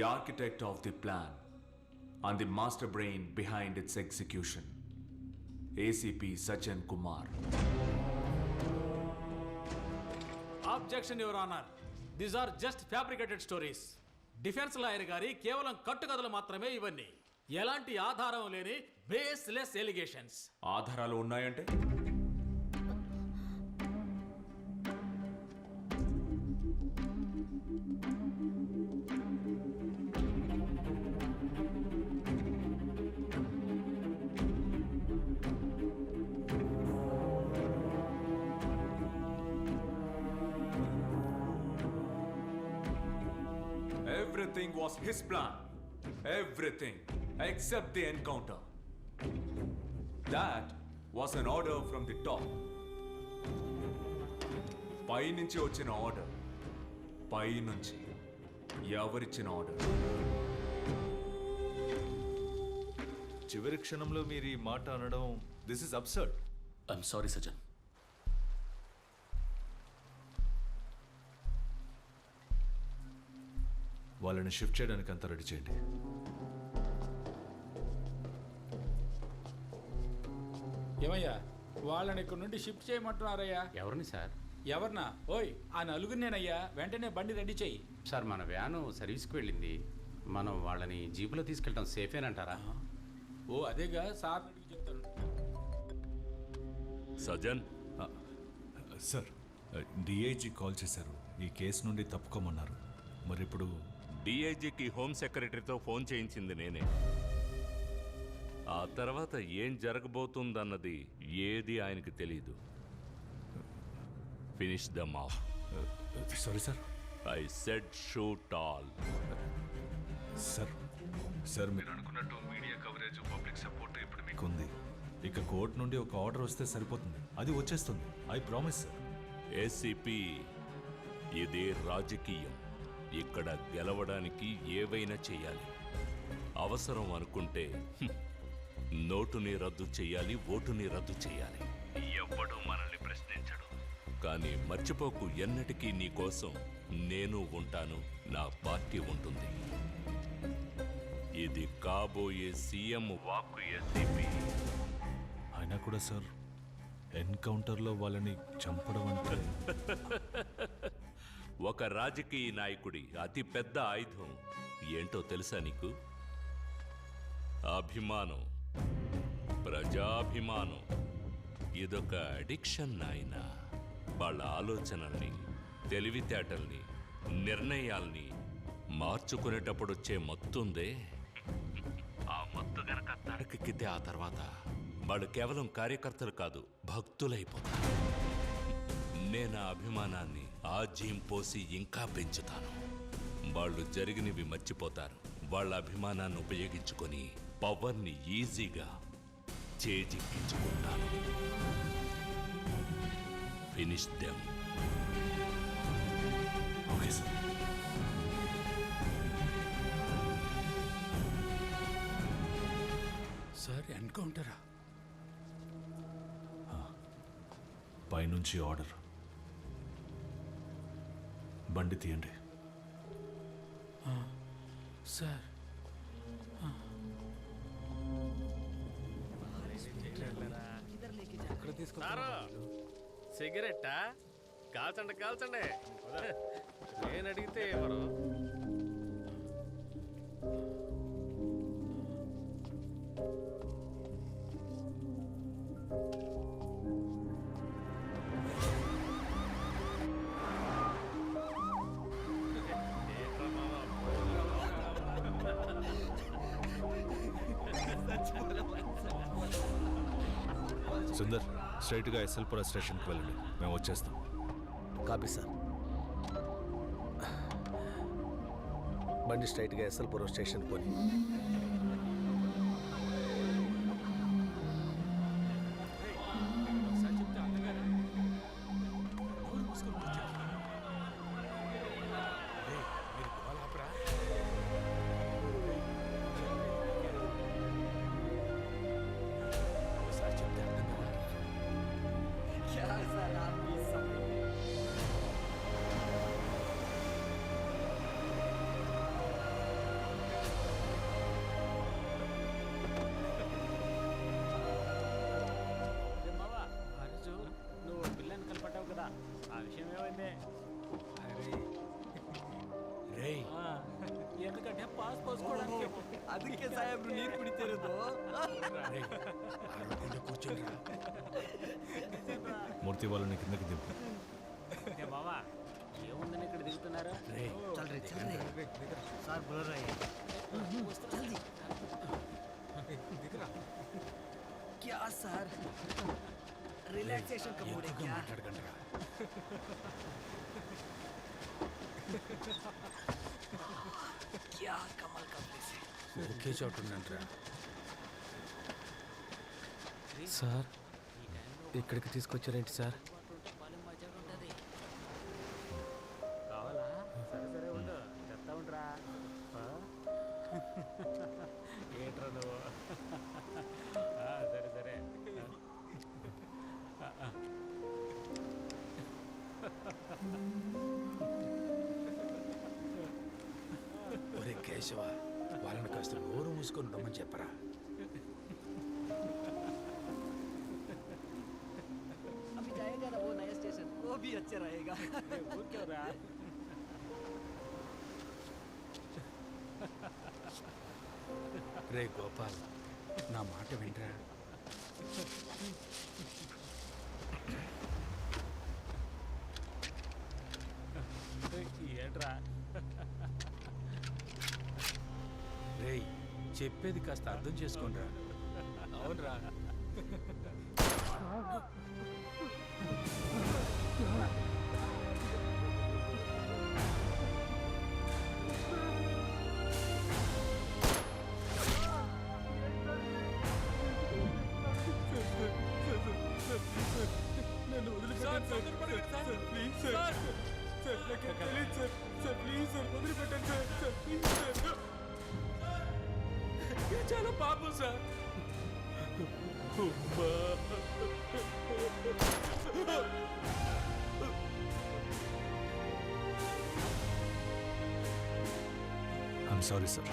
the architect of the plan and the master brain behind its execution, ACP Sajan Kumar. Objection, Your Honor. These are just fabricated stories. Defence lawyer గారి కేవలం కట్టుకథలు మాత్రమే ఇవన్నీ. ఎలాంటి ఆధారం లేని baseless allegations. ఆధారాలు ఉన్నాయంటే everything was his plan. Everything except the encounter. That was an order from the top. పై నుంచి వచ్చిన ఆర్డర్. పై నుంచి ఎవరిచ్చిన ఆర్డర్? చివరి క్షణంలో మీరు ఈ మాట అనడం this is absurd. I'm sorry సజన్. వాళ్ళని షిఫ్ట్ చేయడానికి అంతా రెడీ చేయండి. ఏమయ్యా వాళ్ళని ఇక్కడ నుండి షిఫ్ట్ చేయమంటున్నారయ్యా? ఎవరిని సార్? ఎవరినా? ఓయ్ ఆ నలుగురినేనయ్యా. వెంటనే బండి రెడీ చెయ్యి. సార్ మన వ్యాను సర్వీస్కి వెళ్ళింది. మనం వాళ్ళని జీపులో తీసుకెళ్ళటం సేఫేనంటారా? ఓ అదేగా సార్ చెప్తాను. సజన్ సార్, డిఐజీ కాల్ చేశారు. ఈ కేసు నుండి తప్పుకోమన్నారు. మరి ఇప్పుడు డిఐజీకి హోమ్ సెక్రటరీతో ఫోన్ చేయించింది నేనే. ఆ తర్వాత ఏం జరగబోతుందన్నది ఏది ఆయనకి తెలీదు. Finish them off. Sorry sir. I said shoot all. Sir మీరు అనుకున్నట్టు మీడియా కవరేజ్, పబ్లిక్ సపోర్ట్ ఇప్పుడు మీకు ఉంది. ఇక కోర్టు నుండి ఒక ఆర్డర్ వస్తే సరిపోతుంది. అది వచ్చేస్తుంది. I promise sir. ఏసీపీ, ఇది రాజకీయం. ఇక్కడ గెలవడానికి ఏవైనా చేయాలి. అవసరం అనుకుంటే నోటుని రద్దు చేయాలి, ఓటుని రద్దు చేయాలి. ఎవ్వడూ మనల్ని ప్రశ్నించడు. కానీ మర్చిపోకు, ఎన్నటికీ నీ కోసం నేను ఉంటాను, నా పార్టీ ఉంటుంది. ఇది కాబోయే సీఎం వాక్కు ఏసీపీ. అయినా కూడా సార్, ఎన్కౌంటర్లో వాళ్ళని చంపడం అంటే ఒక రాజకీయ నాయకుడి అతి పెద్ద ఆయుధం ఏంటో తెలుసా నీకు? అభిమానం, ప్రజాభిమానం. ఇదొక అడిక్షన్ నాయన. వాళ్ళ ఆలోచనల్ని, తెలివితేటల్ని, నిర్ణయాల్ని మార్చుకునేటప్పుడు వచ్చే మత్తుందే, ఆ మత్తు గనక తడకెక్కితే ఆ తర్వాత వాళ్ళు కేవలం కార్యకర్తలు కాదు, భక్తులైపోతారు. నేను ఆ అభిమానాన్ని ఆజ్యం పోసి ఇంకా పెంచుతాను. వాళ్ళు జరిగినవి మర్చిపోతారు. వాళ్ళ అభిమానాన్ని ఉపయోగించుకొని పవర్ని ఈజీగా చేజిక్కించుకుంటాను. Finish them. Okay sir. Sir ఎన్కౌంటరా? పైనుంచి ఆర్డర్. బండి తీయండి. సార్ సిగరెట్టా? కాల్చండి కాల్చండి. నేను అడిగితే ఎవరు? సుందర్, స్ట్రైట్గా ఎస్ఎల్పుర స్టేషన్కి వెళ్ళండి. మేము వచ్చేస్తాం. Copy sir. బండి స్ట్రైట్గా ఎస్ఎల్పురం స్టేషన్ పోని. మూర్తి వాళ్ళని కిందకి దింపు. బావా ఏముందని ఇక్కడ దిగుతున్నారా? क्या सर रिलैक्सेशन का मूड है क्या क्या कमाल का प्लेस है ఒకే చోట ఉందంటరా. సార్ ఇక్కడికి తీసుకొచ్చారేంటి సార్? కావాలా? సరే సరే ఉండు, చెప్తా ఉంటారా? ఏంట్రా నువ్వు? సరే సరే. ఒరే కేశవ, వాళ్ళని కాస్త నోరు మూసుకొని ఉండమని చెప్పరా. अभी जाएगा ना वो नया स्टेशन वो भी अच्छा रहेगा ఊరికేవరా? రే గోపాల్, నా మాట వింటరా. ఏంట్రా? రేయ్, చెప్పేది కాస్త అర్థం చేసుకోండిరా. అవునరా. నన్ను వదిలిపెట్టండి సార్. Please sir. సార్ నాకు తెలియదు సార్. సార్ ప్లీజ్ సార్, వదిలిపెట్టండి సార్. Sir please sir. ఇది చాలా పాపం సార్. I'm sorry sir.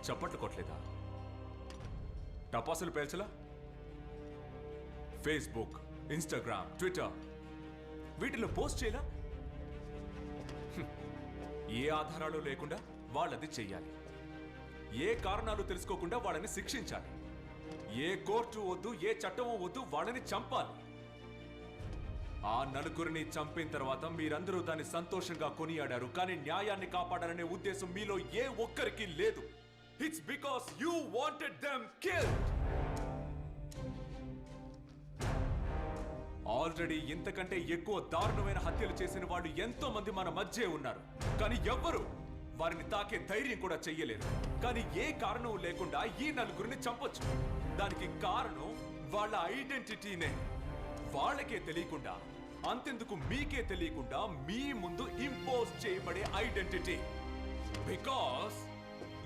చప్పట్లు కొట్టలేదా? టపాసులు పేల్చలా? ఫేస్బుక్, ఇన్స్టాగ్రామ్, ట్విట్టర్ వీటిలో పోస్ట్ చేయలా? ఏ ఆధారాలు లేకుండా వాళ్ళది చెయ్యాలి. ఏ కారణాలు తెలుసుకోకుండా వాళ్ళని శిక్షించాలి. ఏ కోర్టు వద్దు, ఏ చట్టమో వద్దు, వాళ్ళని చంపాలి. ఆ నలుగురిని చంపిన తర్వాత మీరందరూ దాన్ని సంతోషంగా కొనియాడారు. కానీ న్యాయాన్ని కాపాడాలనే ఉద్దేశం మీలో ఏ ఒక్కరికి లేదు. It's because you wanted them killed. Already ఇంతకంటే ఎక్కువ దారుణమైన హత్యలు చేసిన వాళ్ళు ఎంతో మంది మన మధ్య ఉన్నారు. కానీ ఎవ్వరు వారిని తాకే ధైర్యం కూడా చెయ్యలేరు. కానీ ఏ కారణం లేకుండా ఈ నలుగురిని చంపొచ్చు. దానికి కారణం వాళ్ళ ఐడెంటిటీనే. వాళ్ళకే తెలియకుండా, అంతెందుకు మీకే తెలియకుండా మీ ముందు ఇంపోజ్ చేయబడే identity. Because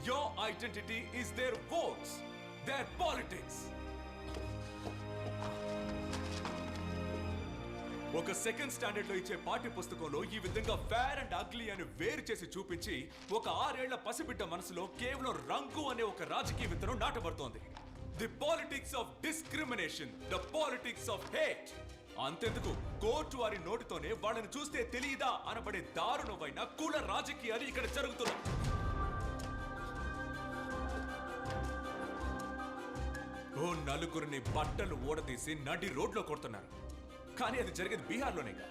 your identity is their votes, their politics. ఒక సెకండ్ స్టాండర్డ్ లో ఇచ్చే పాఠ్య పుస్తకంలో ఈ విధంగా ఫేర్ అండ్ అగ్లీ అని వేరు చేసి చూపించి ఒక 6 ఏళ్ల పసిబిడ్డ మనసులో కేవలం రంగు అనే ఒక రాజకీయ విత్తనం నాటబడుతోంది. The politics of discrimination, the politics of hate. అంతెందుకు కోర్టు వారి నోటితోనే వాళ్ళని చూస్తే తెలియదా అనబడే దారుణమైన కుల రాజకీయాలు ఇక్కడ జరుగుతున్నాయి. ఓ నలుగురిని బట్టలు ఊడదీసి నడి రోడ్లో కొడుతున్నారు. కానీ అది జరిగేది బీహార్లోనేగా.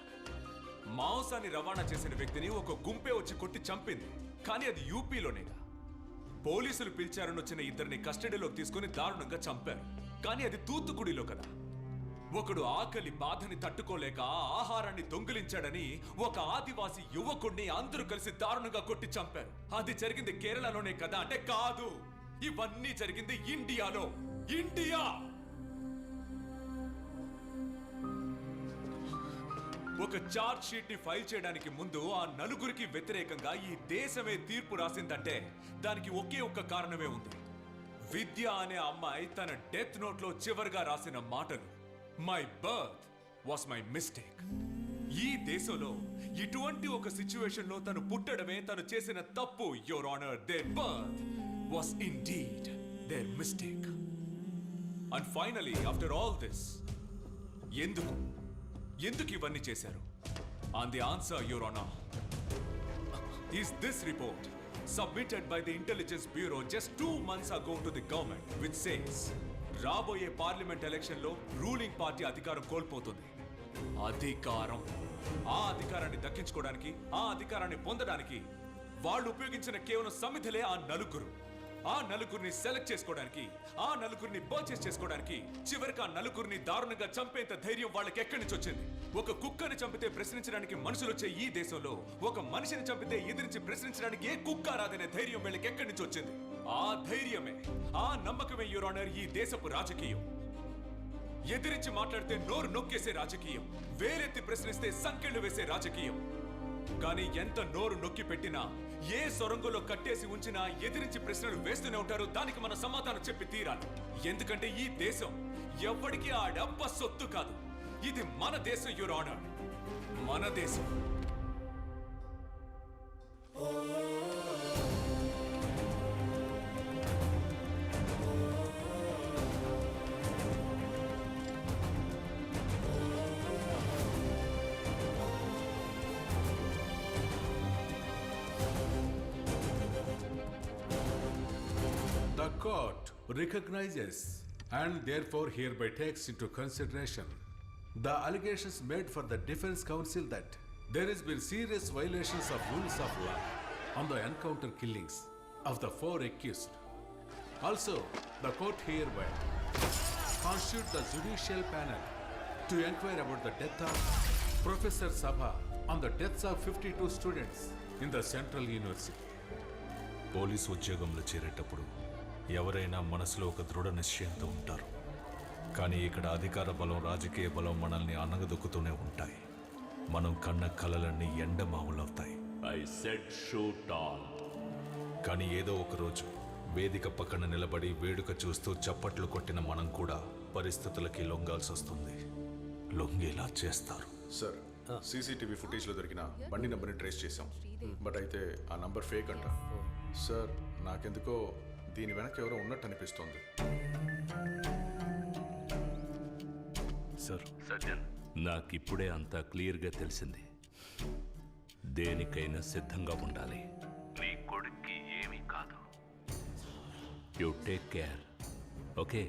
మాంసాన్ని రవాణా చేసిన వ్యక్తిని ఒక గుంపే వచ్చి కొట్టి చంపింది. కానీ అది యూపీలోనేగా. పోలీసులు పిలిచారని వచ్చిన ఇద్దరిని కస్టడీలోకి తీసుకుని దారుణంగా చంపారు. కానీ అది తూత్తుకుడిలో కదా. ఒకడు ఆకలి బాధని తట్టుకోలేక ఆహారాన్ని దొంగిలించాడని ఒక ఆదివాసి యువకుడిని అందరూ కలిసి దారుణంగా కొట్టి చంపారు. అది జరిగింది కేరళలోనే కదా అంటే కాదు. ఇవన్నీ జరిగింది ఇండియాలో. ఇండియా ఒక చార్జ్ షీట్ ని ఫైల్ చేయడానికి ముందు ఆ నలుగురికి వ్యతిరేకంగా ఈ దేశమే తీర్పు రాసిందంటే దానికి ఒకే ఒక్క కారణమే ఉంది. విద్య అనే అమ్మాయి తన డెత్ నోట్ లో చివరిగా రాసిన మాటలు, my birth was my mistake. ఈ దేశంలో ఇటువంటి ఒక సిచ్యువేషన్ లో తను పుట్టడమే తను చేసిన తప్పు. Your honour, their birth was indeed their mistake. And finally, after all this, ఎందుకు ఇవన్నీ చేశారు? And the answer, Your Honor, is this report submitted by the Intelligence Bureau just 2 months ago to the government, which says రాబోయే parliament ఎలక్షన్లో ruling party అధికారం కోల్పోతుంది. ఆ అధికారాన్ని దక్కించుకోవడానికి, ఆ అధికారాన్ని పొందడానికి వాళ్ళు ఉపయోగించిన కేవలం సమిధలే ఆ నలుగురిని సెలెక్ట్ చేసుకోవడానికి, ఆ నలుగురిని పర్చేస్ చేసుకోవడానికి, చివరికి ఆ నలుగురిని దారుణంగా చంపేంత ధైర్యం వాళ్ళకి ఎక్కడి నుంచి వచ్చింది? ఒక కుక్కని చంపితే ప్రశ్నించడానికి మనుషులు వచ్చే ఈ దేశంలో ఒక మనిషిని చంపితే ఎదిరించి ప్రశ్నించడానికి ఏ కుక్క రాదనే ధైర్యం వీళ్ళకి ఎక్కడి నుంచి వచ్చింది? ఆ ధైర్యమే, ఆ నమ్మకమే యువర్ ఆనర్ ఈ దేశపు రాజకీయం. ఎదిరించి మాట్లాడితే నోరు నొక్కేసే రాజకీయం, వేలెత్తి ప్రశ్నిస్తే సంకెళ్లు వేసే రాజకీయం. కానీ ఎంత నోరు నొక్కి పెట్టినా, ఏ సొరంగంలో కట్టేసి ఉంచినా ఎదిరించి ప్రశ్నలు వేస్తూనే ఉంటారు. దానికి మన సమాధానం చెప్పి తీరాలి. ఎందుకంటే ఈ దేశం ఎవ్వడికి ఆ డబ్బ సొత్తు కాదు. ఇది మన దేశం యువర్ ఆనర్, మన దేశం. The court recognizes and therefore hereby takes into consideration the allegations made for the defense counsel that there has been serious violations of rules of law on the encounter killings of the 4 accused. Also, the court hereby constitutes the judicial panel to inquire about the death of Professor Sabha on the deaths of 52 students in the Central University. Police ఉద్యోగంలో చేరేటప్పుడు ఎవరైనా మనసులో ఒక దృఢ నిశ్చయంతో ఉంటారు. కానీ ఇక్కడ అధికార బలం, రాజకీయ బలం మనల్ని అనగదొక్కుతూనే ఉంటాయి. మనం కన్న కలలన్నీ ఎండమావులవుతాయి. I said shoot on. కానీ ఏదో ఒక రోజు వేదిక పక్కన నిలబడి వేడుక చూస్తూ చప్పట్లు కొట్టిన మనం కూడా పరిస్థితులకి లొంగాల్సి వస్తుంది. లొంగేలా చేస్తారు. సార్, సీసీటీవీ ఫుటేజ్లో దొరికిన బండి నెంబర్ని ట్రేస్ చేశాం. బట్ అయితే ఆ నంబర్ ఫేక్ అంట. సార్, నాకెందుకో దీని వెనక ఎవరో ఉన్నట్టు అనిపిస్తోంది. సార్, సజ్జన్, నాకిప్పుడే అంతా క్లియర్గా తెలిసింది. దేనికైనా సిద్ధంగా ఉండాలి. నీ కొడుక్కి ఏమీ కాదు. You take care, okay?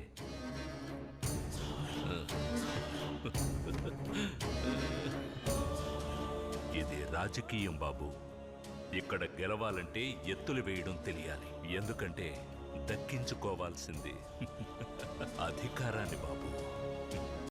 ఇది రాజకీయం బాబు. ఇక్కడ గెలవాలంటే ఎత్తులు వేయడం తెలియాలి. ఎందుకంటే దక్కించుకోవాల్సింది అధికారాన్ని బాబు.